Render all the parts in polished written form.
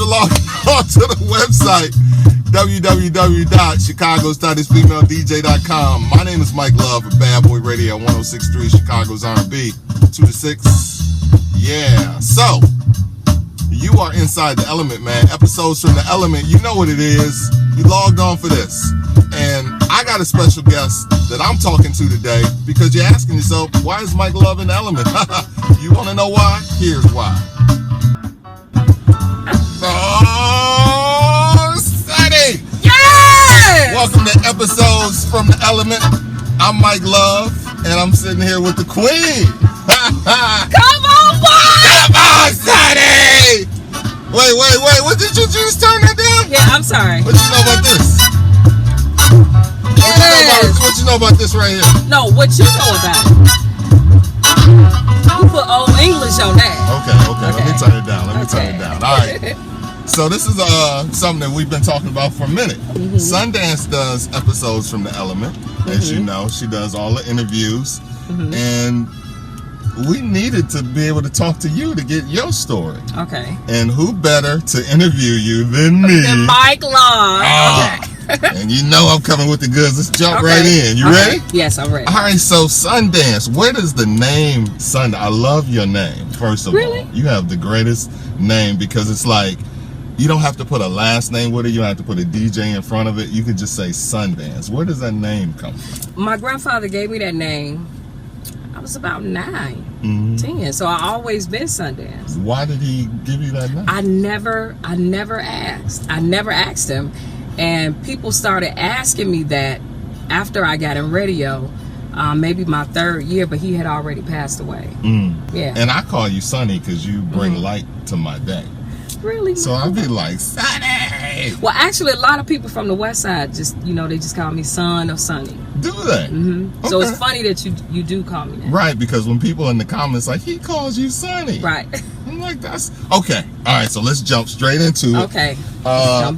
log on to the website, www.chicago's.female.dj.com. My name is Mike Love of Bad Boy Radio 106.3 Chicago's R&B, 2 to 6. Yeah. So, you are inside the element, man. Episodes from the element, you know what it is. You logged on for this. And I got a special guest that I'm talking to today because you're asking yourself, why is Mike Love in the element? You want to know why? Here's why. Oh, Sunny! Yes! Welcome to Episodes from the Element. I'm Mike Love, and I'm sitting here with the Queen. Come on, boy! Come on, Sunny! Wait. What did you just turn that down? Yeah, I'm sorry. What you know about this? What you know about this right here? No, what you know about it? You put old English on that. Okay. Let me turn it down. All right. So this is something that we've been talking about for a minute. Mm-hmm. Sundance does episodes from the element. As you know, she does all the interviews. Mm-hmm. And we needed to be able to talk to you to get your story. Okay. And who better to interview you than me? Than Mike Long. Okay. And you know I'm coming with the goods. Let's jump right in. You ready? Yes, I'm ready. All right, so Sundance. Where does the name Sundance? I love your name, first of all. You have the greatest name because it's like, you don't have to put a last name with it. You don't have to put a DJ in front of it. You can just say Sundance. Where does that name come from? My grandfather gave me that name. I was about 9, 10. So I always been Sundance. Why did he give you that name? I never asked. I never asked him. And people started asking me that after I got in radio, maybe my 3rd year, but he had already passed away. Yeah. And I call you Sonny because you bring light to my day. Really? So I'd be like, Sonny! Well, actually, a lot of people from the West Side just, they just call me Son or Sonny. Do they? Mm-hmm. Okay. So it's funny that you do call me that. Right, because when people in the comments like, he calls you Sonny. Right. I'm like, that's okay. All right, so let's jump straight into it. Okay. I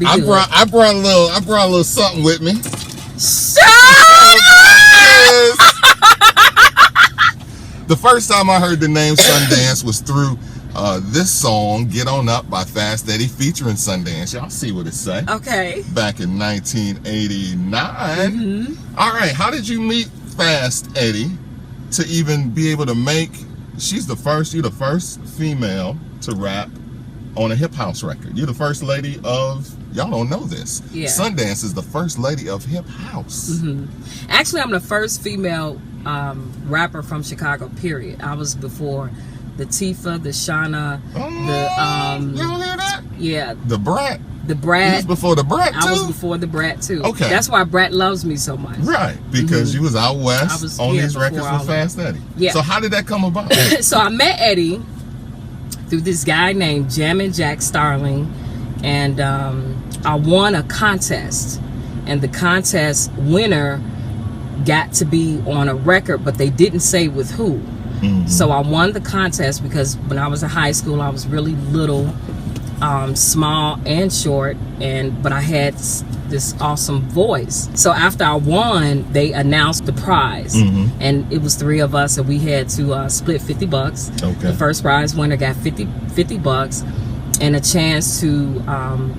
brought a little something with me. The first time I heard the name Sundance was through this song, Get On Up by Fast Eddie featuring Sundance. Y'all see what it say. Okay. Back in 1989. All right, how did you meet Fast Eddie to even be able to make, you're the first female to rap on a hip house record. You're the first lady of, y'all don't know this. Yeah. Sundance is the first lady of hip house. Actually, I'm the first female rapper from Chicago, period. I was before the Tifa, the Shauna, you don't hear that? Yeah. The Brat. The Brat. You was before the Brat too? I was before the Brat too. Okay. That's why Brat loves me so much. Right. Because you was out west on these records with Fast Eddie. Yeah. So how did that come about? So I met Eddie through this guy named Jammin' Jack Starling, and I won a contest, and the contest winner got to be on a record, but they didn't say with who. So I won the contest because when I was in high school, I was really little, small and short, but I had this awesome voice. So after I won, they announced the prize, and it was 3 of us, and we had to split $50. Okay. The first prize winner got $50 and a chance to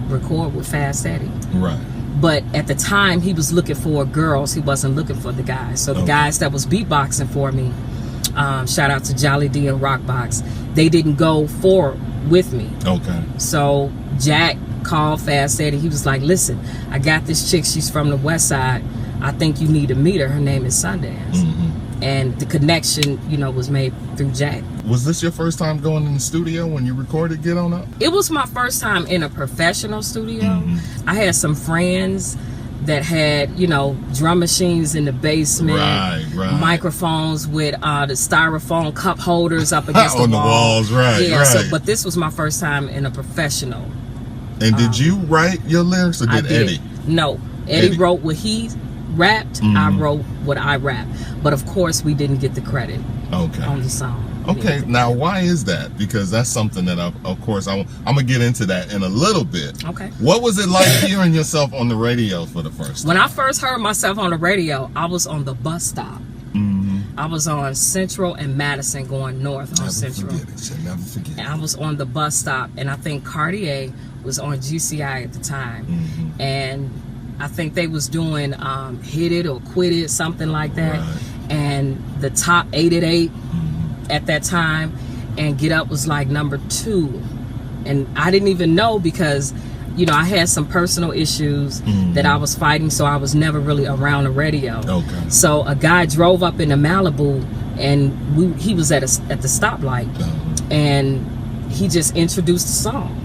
record with Fast Eddie. Right. But at the time, he was looking for girls. He wasn't looking for the guys. So the guys that was beatboxing for me, shout out to Jolly D and Rockbox, they didn't go forward with me. Okay. So Jack called Fast Eddie. He was like, listen, I got this chick. She's from the West Side. I think you need to meet her. Her name is Sundance. And the connection, was made through Jack. Was this your first time going in the studio when you recorded Get On Up? It was my first time in a professional studio. I had some friends that had, drum machines in the basement, right. Microphones with the styrofoam cup holders up against on the wall. walls, right. Yeah, so, but this was my first time in a professional. And did you write your lyrics, or did Eddie? No, Eddie wrote what he rapped. I wrote what I rapped, but of course we didn't get the credit on the song. Okay, now why is that? Because that's something that, of course, I'm going to get into that in a little bit. Okay. What was it like hearing yourself on the radio for the first time? When I first heard myself on the radio, I was on the bus stop. I was on Central and Madison going north on Central. Never forget it. And I was on the bus stop, and I think Cartier was on GCI at the time, and I think they was doing Hit It or Quit It, something like that. Right. And the top 8 at 8 at that time, and Get Up was like number 2. And I didn't even know because, you know, I had some personal issues that I was fighting, so I was never really around the radio. Okay. So a guy drove up into Malibu, and he was at the stoplight, and he just introduced the song.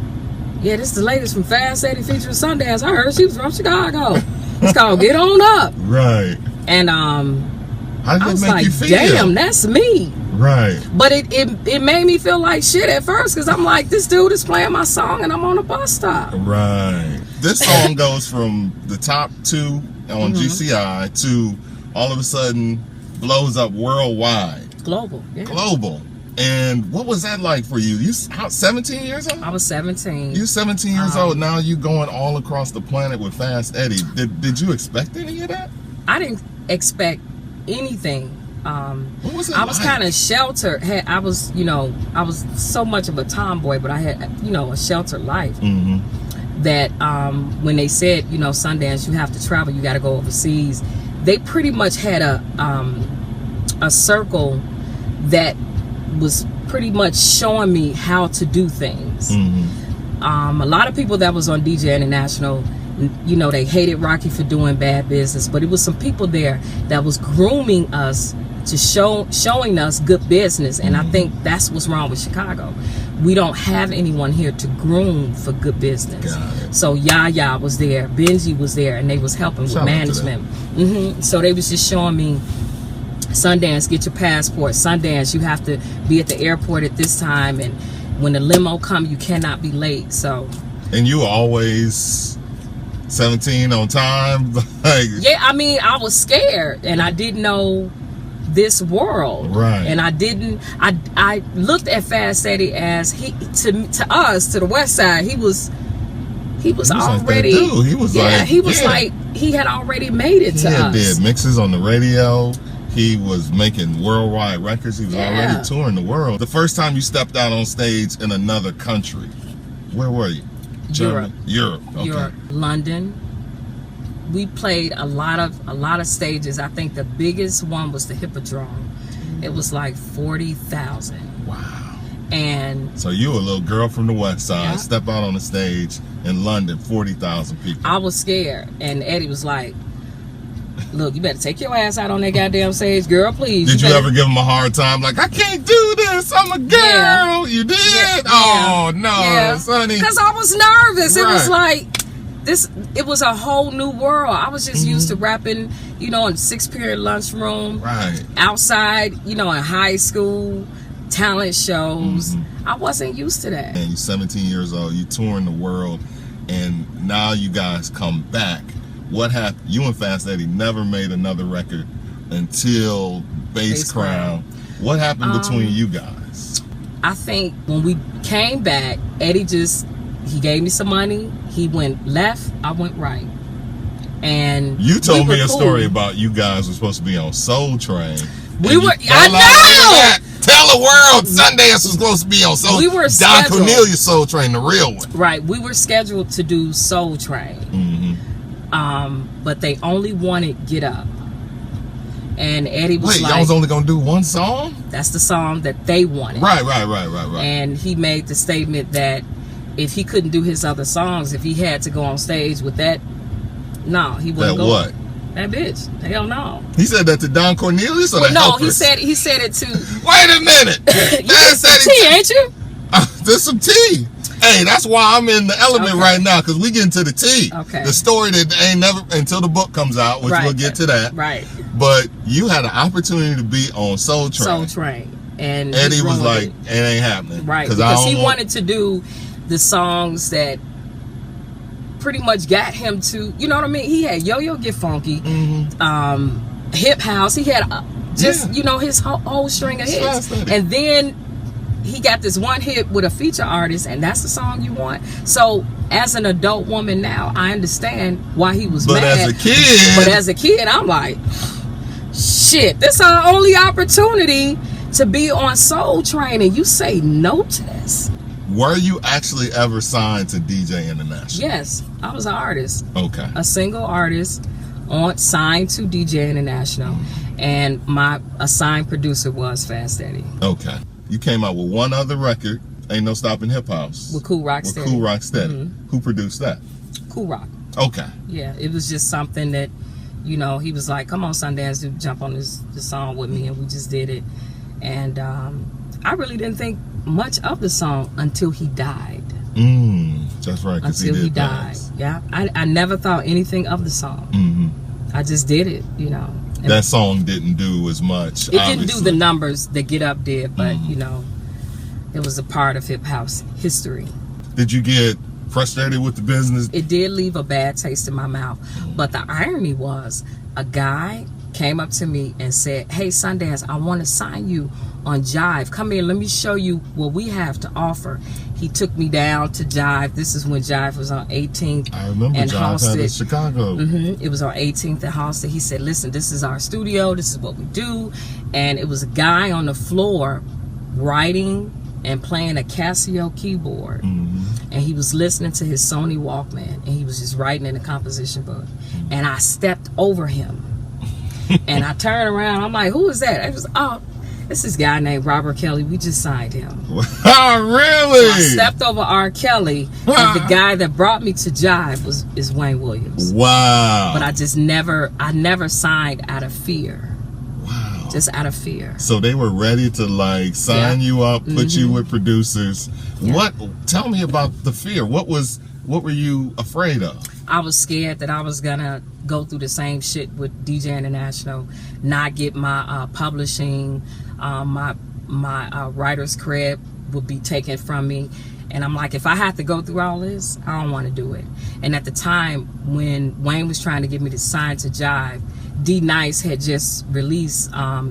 Yeah, this is the latest from Fast Eddie featuring Sundance. I heard she was from Chicago. It's called Get On Up. Right. And How did I it was make like, you feel? damn, that's me. Right. But it made me feel like shit at first, because I'm like, this dude is playing my song and I'm on a bus stop. Right. This song goes from the top 2 on GCI to all of a sudden blows up worldwide. Global. Yeah. Global. And what was that like for you? You 17 years old? I was 17. You 17 years old. Now you going all across the planet with Fast Eddie. Did you expect any of that? I didn't expect anything. What was it I was like? kind of sheltered. I was so much of a tomboy, but I had, a sheltered life. That when they said, Sundance, you have to travel, you got to go overseas. They pretty much had a circle that was pretty much showing me how to do things. A lot of people that was on DJ International, they hated Rocky for doing bad business, but it was some people there that was grooming us to showing us good business. And I think that's what's wrong with Chicago. We don't have anyone here to groom for good business. So Yaya was there, Benji was there, and they was helping with management. So they was just showing me, Sundance, get your passport. Sundance, you have to be at the airport at this time, and when the limo come, you cannot be late. So. And you were always 17 on time? Yeah, I mean, I was scared, and I didn't know this world. Right. And I looked at Fast Eddie as to us, to the West Side, he was already, like that dude. He was like he had already made it to us. He did mixes on the radio. He was making worldwide records. He was already touring the world. The first time you stepped out on stage in another country, where were you? Europe. Europe. Okay. Europe. London. We played a lot of stages. I think the biggest one was the Hippodrome. It was like 40,000. Wow. And so you were a little girl from the West Side, step out on the stage in London, 40,000 people. I was scared, and Eddie was like, look, you better take your ass out on that goddamn stage, girl, please. Did you ever give him a hard time? Like, I can't do this. I'm a girl. Yeah. You did? Yeah. Oh, no, Sonny. Because I was nervous. Right. It was like, it was a whole new world. I was just used to rapping, in 6-period lunchroom. Right. Outside, in high school, talent shows. I wasn't used to that. And you're 17 years old. You're touring the world. And now you guys come back. What happened? You and Fast Eddie never made another record until Bass Crown. What happened between you guys? I think when we came back, Eddie he gave me some money. He went left, I went right. And you told me a story about you guys were supposed to be on Soul Train. I know! Tell the world Sundance was supposed to be on Soul Train. We were Don Cornelius Soul Train, the real one. Right. We were scheduled to do Soul Train. But they only wanted Get Up. And Eddie was y'all was only gonna do one song? That's the song that they wanted. Right. And he made the statement that if he couldn't do his other songs, if he had to go on stage with that, no, he wouldn't go. What? That bitch. Hell no. He said that to Don Cornelius or no, he said it to. Wait a minute. You get some tea, ain't you? There's some tea. Hey, that's why I'm in the element right now, because we get into the tea. Okay. The story that ain't never until the book comes out, which we'll get to that. Right. But you had an opportunity to be on Soul Train. Soul Train. And Eddie was like, it ain't happening. Right. Because he wanted to do the songs that pretty much got him to, you know what I mean? He had Yo-Yo Get Funky, Hip House. He had his whole string of hits. And then he got this one hit with a feature artist, and that's the song you want. So as an adult woman now, I understand why he was mad. But as a kid, I'm like, shit, this is our only opportunity to be on Soul Train, and you say no to this. Were you actually ever signed to DJ International? Yes, I was an artist. Okay. A single artist signed to DJ International, and my assigned producer was Fast Eddie. Okay. You came out with one other record, Ain't No Stopping Hip House. With Cool Rock Steady. With Cool Rock Steady. Who produced that? Cool Rock. Okay. Yeah, it was just something that, you know, he was like, come on, Sundance, do jump on this song with me, and we just did it. And I really didn't think much of the song until he died. That's right, until he died. Yeah, I never thought anything of the song. I just did it, you know. And that song didn't do as much. It didn't do the numbers that Get Up did, but you know, it was a part of hip house history. Did you get frustrated with the business? It did leave a bad taste in my mouth. But the irony was, a guy came up to me and said, hey, Sundance, I want to sign you on Jive. Come here, let me show you what we have to offer. He took me down to Jive. This is when Jive was on 18th. I remember and Jive Halsted. had in Chicago. It was on 18th and Halsted. He said, listen, this is our studio. This is what we do. And it was a guy on the floor writing and playing a Casio keyboard. And he was listening to his Sony Walkman. And he was just writing in a composition book. And I stepped over him. And I turned around. I'm like, who is that? I was, oh, this is this guy named Robert Kelly. We just signed him. Oh, really? So I stepped over R. Kelly, and the guy that brought me to Jive is Wayne Williams. Wow. But I never signed out of fear. Wow. Just out of fear. So they were ready to like sign you up, put you with producers. Yeah. Tell me about the fear. What were you afraid of? I was scared that I was gonna go through the same shit with DJ International, not get my publishing, my writer's cred would be taken from me. And I'm like, if I have to go through all this, I don't want to do it. And at the time when Wayne was trying to get me to sign to Jive, D Nice had just released,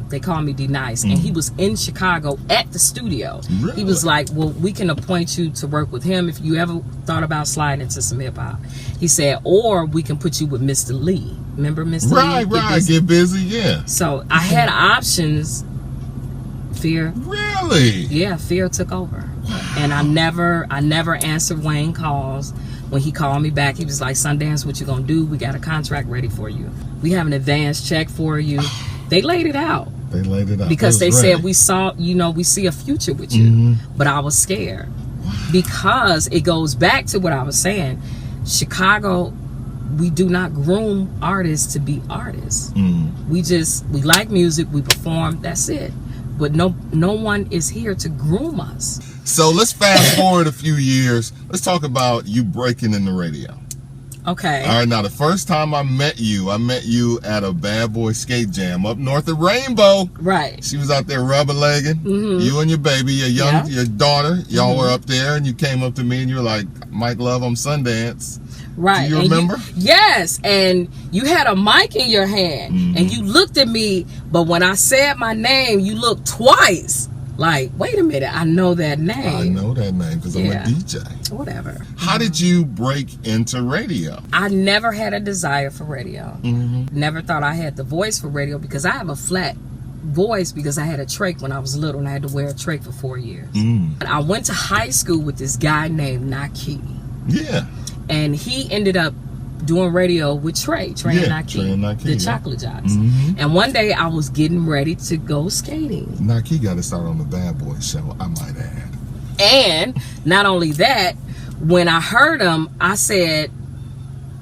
they call me D Nice, and he was in Chicago at the studio. Really? He was like, well, we can appoint you to work with him if you ever thought about sliding into some hip hop. He said, or we can put you with Mr. Lee. Remember Mr. Lee? Right. Get busy, yeah. So I had options. Fear. Really? Yeah, fear took over. And I never answered Wayne calls. When he called me back, he was like, Sundance, what you gonna do? We got a contract ready for you. We have an advance check for you. They laid it out. They laid it out. Because they said, we see a future with you. But I was scared. Because it goes back to what I was saying. Chicago, we do not groom artists to be artists. We like music, we perform, that's it. But no one is here to groom us. So let's fast forward a few years. Let's talk about you breaking in the radio. Okay. All right, now the first time I met you at a Bad Boy skate jam up north of Rainbow. Right. She was out there rubber-legging. You and your baby, your daughter, y'all were up there, and you came up to me and you were like, Mike Love, I'm Sundance. Right. Do you remember? Yes, and you had a mic in your hand, and you looked at me, but when I said my name, you looked twice. Like, wait a minute, I know that name. I know that name because I'm a DJ. Whatever. How did you break into radio? I never had a desire for radio. Never thought I had the voice for radio because I have a flat voice because I had a trach when I was little and I had to wear a trach for 4 years. And I went to high school with this guy named Naki. Yeah. And he ended up doing radio with Trey and Naki, the Chocolate Jocks. And one day I was getting ready to go skating. Naki got to start on the Bad Boy show, I might add. And not only that, when I heard him, I said,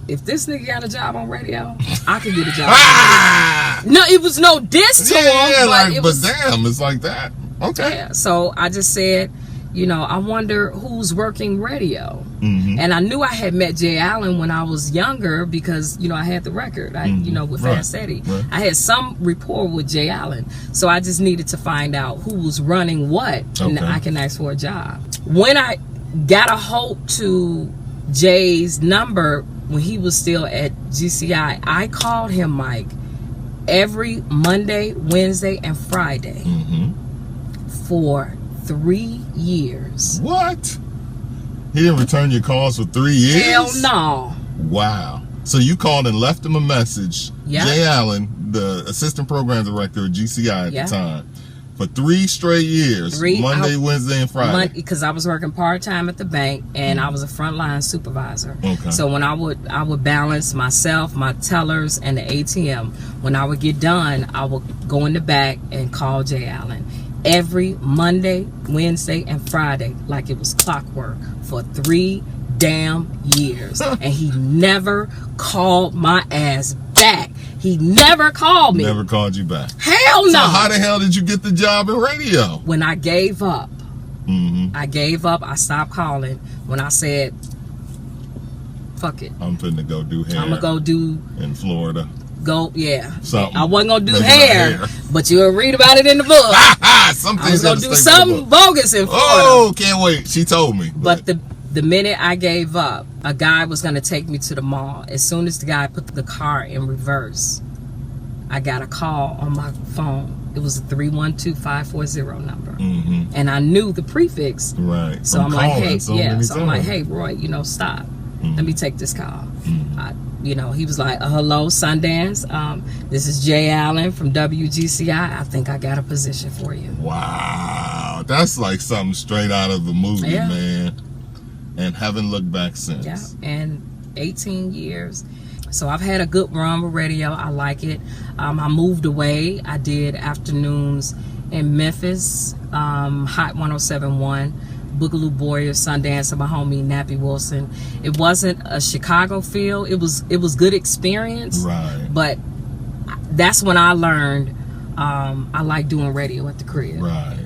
if this nigga got a job on radio, I could get a job. No, it was no diss to him. But damn, it's like that. Okay. Yeah, so I just said, I wonder who's working radio. And I knew I had met Jay Allen when I was younger because, I had the record, with Fast Eddie. Right. I had some rapport with Jay Allen. So I just needed to find out who was running what, and I can ask for a job. When I got a hold to Jay's number when he was still at GCI, I called him, Mike, every Monday, Wednesday, and Friday for 3 years. What? He didn't return your calls for 3 years? Hell no. Wow. So you called and left him a message. Yep. Jay Allen, the assistant program director at GCI at the time, For 3 straight years. Monday, Wednesday, and Friday. Because I was working part-time at the bank, and I was a frontline supervisor. Okay. So when I would balance myself, my tellers, and the ATM. When I would get done, I would go in the back and call Jay Allen. Every Monday, Wednesday, and Friday, like it was clockwork, for 3 damn years. And he never called my ass back. He never called me. Never called you back. Hell no. So how the hell did you get the job in radio? When I gave up. Mm-hmm. I gave up. I stopped calling. When I said, fuck it. I'm finna go do hair. I'm going to go do... in Florida. Yeah. Something. I wasn't going to do Maybe hair, but you'll read about it in the book. I was going to do something bogus in Florida. Oh, can't wait. She told me. But the minute I gave up, a guy was going to take me to the mall. As soon as the guy put the car in reverse, I got a call on my phone. It was a 312-540 number. Mm-hmm. And I knew the prefix. Right. So I'm like, hey, so I'm like, hey, Roy, stop. Mm-hmm. Let me take this call. Mm-hmm. He was like, hello, Sundance. This is Jay Allen from WGCI. I think I got a position for you. Wow. That's like something straight out of a movie, Yeah. man. And haven't looked back since. Yeah, and 18 years. So I've had a good run with radio. I like it. I moved away. I did afternoons in Memphis, Hot 107.1, Boogaloo Warrior, Sundance, and my homie Nappy Wilson. It wasn't a Chicago feel. It was good experience. Right. But that's when I learned I like doing radio at the crib. Right.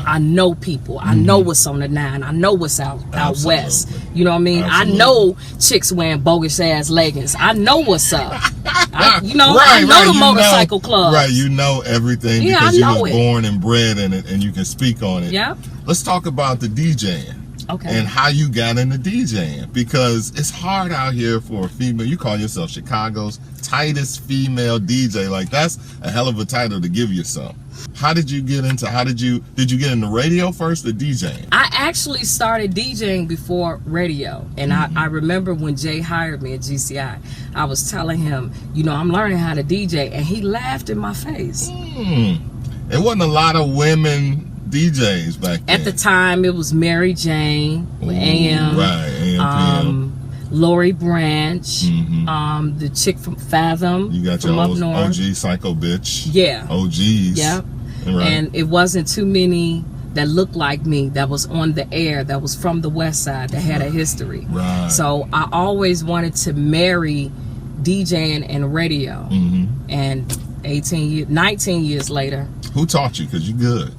I know people. I know what's on the 9. I know what's out west. You know what I mean? Absolutely. I know chicks wearing bogus ass leggings. I know what's up. I Right, know the motorcycle clubs. Right, you know everything Yeah, because I you know was it. born and bred in it, and you can speak on it. Yep. Let's talk about the DJing. Okay. And how you got into DJing, because it's hard out here for a female. You call yourself Chicago's tightest female DJ. Like, that's a hell of a title to give yourself. How did you get into? Did you get into radio first or DJing? I actually started DJing before radio, and I remember when Jay hired me at GCI, I was telling him, I'm learning how to DJ, and he laughed in my face. It wasn't a lot of women DJs back then. At the time, it was Mary Jane, AM, right, AM, Lori Branch, the chick from Fathom, you got from your up north. OG Psycho Bitch. Yeah. OGs. Yep. Right. And it wasn't too many that looked like me, that was on the air, that was from the West Side, that had a history. Right. So I always wanted to marry DJing and radio. And 19 years later. Who taught you? Because you good.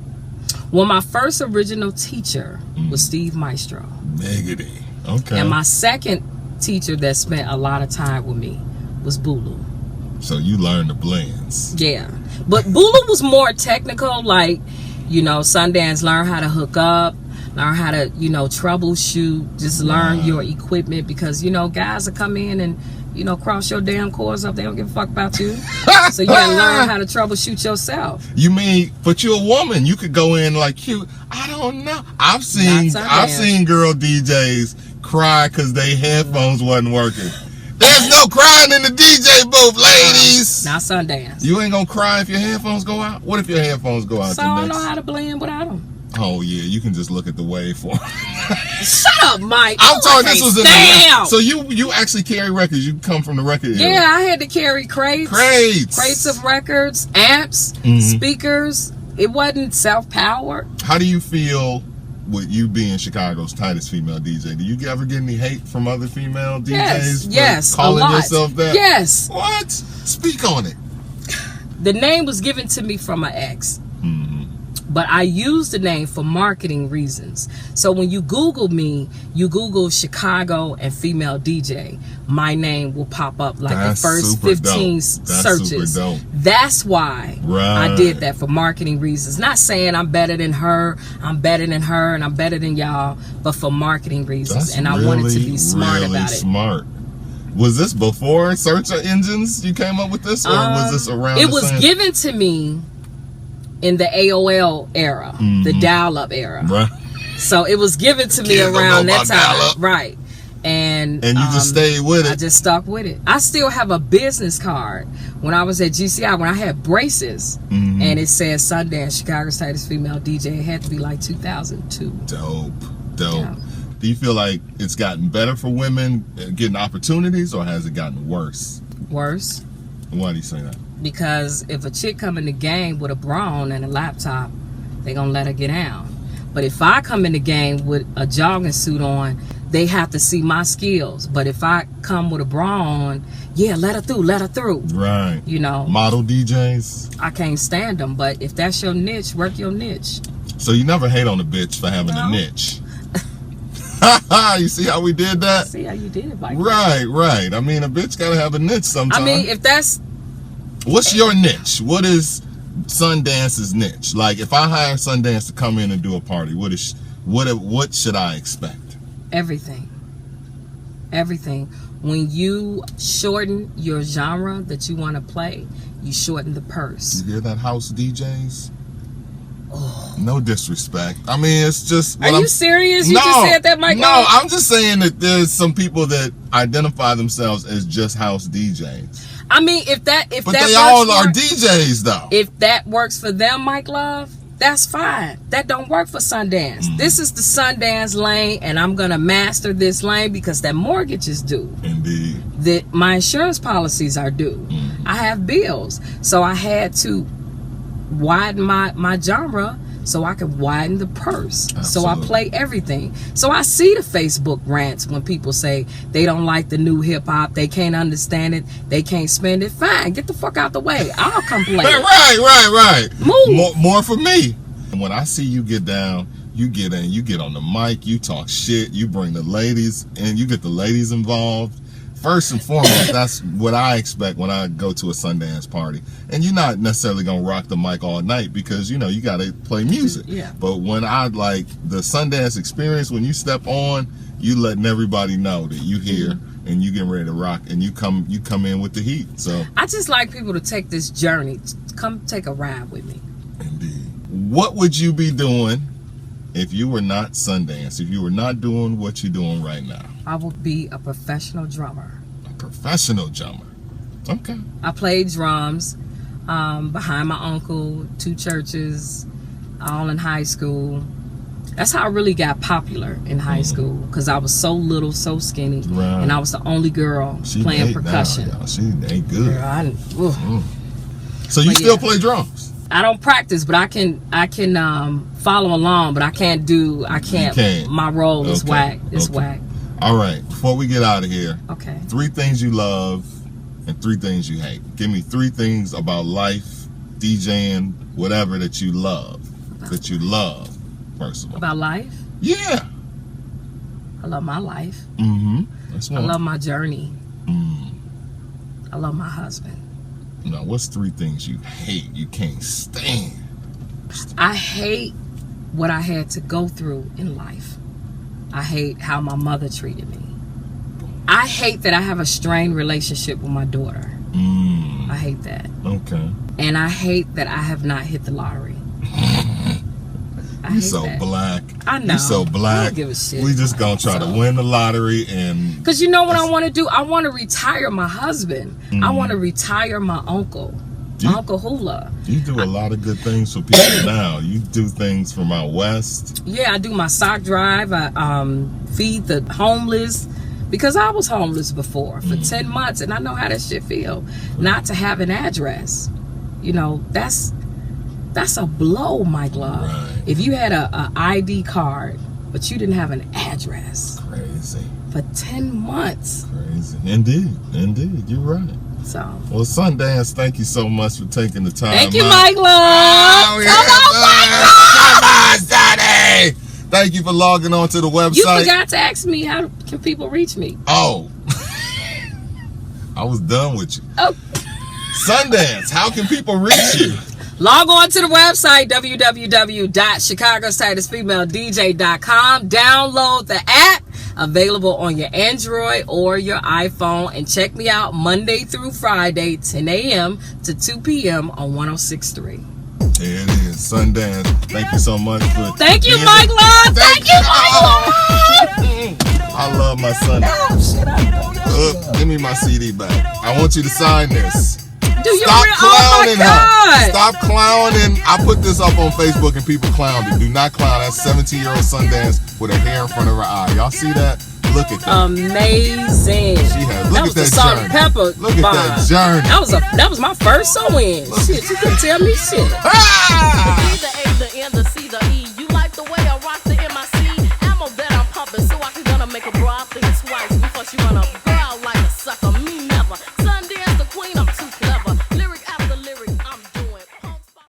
Well, my first original teacher was Steve Maestro. Miggity. Okay. And my second teacher that spent a lot of time with me was Bulu. So you learned the blends. Yeah. But Bulu was more technical, like, Sundance, learn how to hook up, learn how to, troubleshoot, just learn your equipment, because, guys will come in and, cross your damn cords up. They don't give a fuck about you. So you gotta learn how to troubleshoot yourself. You mean, but you're a woman, you could go in like cute. I don't know. I've seen girl DJs cry because their headphones wasn't working. There's no crying in the DJ booth, ladies. Not Sundance. You ain't gonna cry if your headphones go out? What if your headphones go out? So I don't know how to blend without them. Oh yeah, you can just look at the waveform. Shut up, Mike. I'm talking. This was in the So you actually carry records. You come from the record era. Yeah, I had to carry crates of records, amps, speakers. It wasn't self-powered. How do you feel with you being Chicago's tightest female DJ? Do you ever get any hate from other female DJs? Yes, calling a lot. yourself that? Yes. What? Speak on it. The name was given to me from my ex. But I used the name for marketing reasons. So when you Google me, you Google Chicago and female DJ, my name will pop up like the first 15 searches. That's why I did that, for marketing reasons. Not saying I'm better than her, and I'm better than y'all, but for marketing reasons. I wanted to be smart about it. Smart. Was this before search engines you came up with this, or was this around It was given to me in the AOL era, the dial-up era. Right. So it was given to me around that time. Right. And you just stayed with it. I just stuck with it. I still have a business card. When I was at GCI, when I had braces, and it said Sundance, Chicago's tightest female DJ, it had to be like 2002. Dope. Yeah. Do you feel like it's gotten better for women getting opportunities, or has it gotten worse? Worse. Why do you say that? Because if a chick come in the game with a bra on and a laptop, they gonna let her get out. But if I come in the game with a jogging suit on, they have to see my skills. But if I come with a bra on, yeah, let her through. Right. You know. Model DJs. I can't stand them. But if that's your niche, work your niche. So you never hate on a bitch for having a niche. You see how we did that? See how you did it, Mike. Right. I mean, a bitch gotta have a niche sometime. I mean, if that's... What's your niche? What is Sundance's niche? Like, if I hire Sundance to come in and do a party, what should I expect? Everything. When you shorten your genre that you want to play, you shorten the purse. You hear that, house DJs? Oh. No disrespect. I mean, it's just... Are you serious? You just said that, Mike? No, I'm just saying that there's some people that identify themselves as just house DJs. I mean, but they all are DJs, though. If that works for them, Mike Love, that's fine. That don't work for Sundance. This is the Sundance lane, and I'm gonna master this lane because that mortgage is due. Indeed. That my insurance policies are due. I have bills, so I had to widen my genre so I could widen the purse. Absolutely. So I play everything. So I see the Facebook rants when people say they don't like the new hip hop, they can't understand it, they can't spend it. Fine, get the fuck out the way. I'll come play it. Right. Move. More for me. And when I see you get down, you get in, you get on the mic, you talk shit, you bring the ladies, and you get the ladies involved. First and foremost, that's what I expect when I go to a Sundance party. And you're not necessarily going to rock the mic all night because, you know, you got to play music. Yeah. But when I like the Sundance experience, when you step on, you letting everybody know that you here and you getting ready to rock, and you come in with the heat. So I just like people to take this journey. Come take a ride with me. Indeed. What would you be doing if you were not Sundance, if you were not doing what you're doing right now? I will be a professional drummer. A professional drummer. Okay. I played drums behind my uncle, 2 churches, all in high school. That's how I really got popular in high school, because I was so little, so skinny, and I was the only girl playing percussion. Now, she ain't good. Girl, So you still play drums? I don't practice, but I can follow along, but I can't. My role is whack. It's whack. All right. Before we get out of here, okay. 3 things you love and 3 things you hate. Give me 3 things about life, DJing, whatever that you love. First of all. About life? Yeah. I love my life. That's one. I love my journey. I love my husband. Now, what's 3 things you hate, you can't stand? I hate what I had to go through in life. I hate how my mother treated me. I hate that I have a strained relationship with my daughter. I hate that. Okay. And I hate that I have not hit the lottery. You so black. I know. You so black. I don't give a shit. We just gonna try to win the lottery, and because you know what I want to do? I want to retire my husband. I want to retire my uncle. Uncle Hula. You do a lot of good things for people now. You do things from out west. Yeah, I do my sock drive. I feed the homeless, because I was homeless before for 10 months, and I know how that shit feel. Not to have an address. You know, that's a blow, Mike Love. Right. If you had a ID card, but you didn't have an address. Crazy. For 10 months. Crazy. Indeed. You're right. So. Well, Sundance, thank you so much for taking the time. Thank you, Mike Love. Come on, Sonny. Thank you for logging on to the website. You forgot to ask me, how can people reach me? Oh. I was done with you. Oh. Sundance, how can people reach you? Log on to the website, www.chicagostightestfemaledj.com. Download the app, available on your Android or your iPhone, and check me out Monday through Friday, 10 a.m. to 2 p.m. on 106.3. There it is, Sundance. Thank you so much for... Thank you, Mike Love. Thank you, Mike Love. I love my son. Oh, shit, Give me my CD back. I want you to sign this. Stop clowning her. Stop clowning. I put this up on Facebook and people clowned it. Do not clown that 17-year-old Sundance with her hair in front of her eye. Y'all see that? Look at that. Amazing. She has. Look at that salt journey. and pepper. Look at that journey. That was my first sew-in. Shit, you couldn't tell me shit. Ah! The E, the A, the N, the C, the E. You like the way I rock the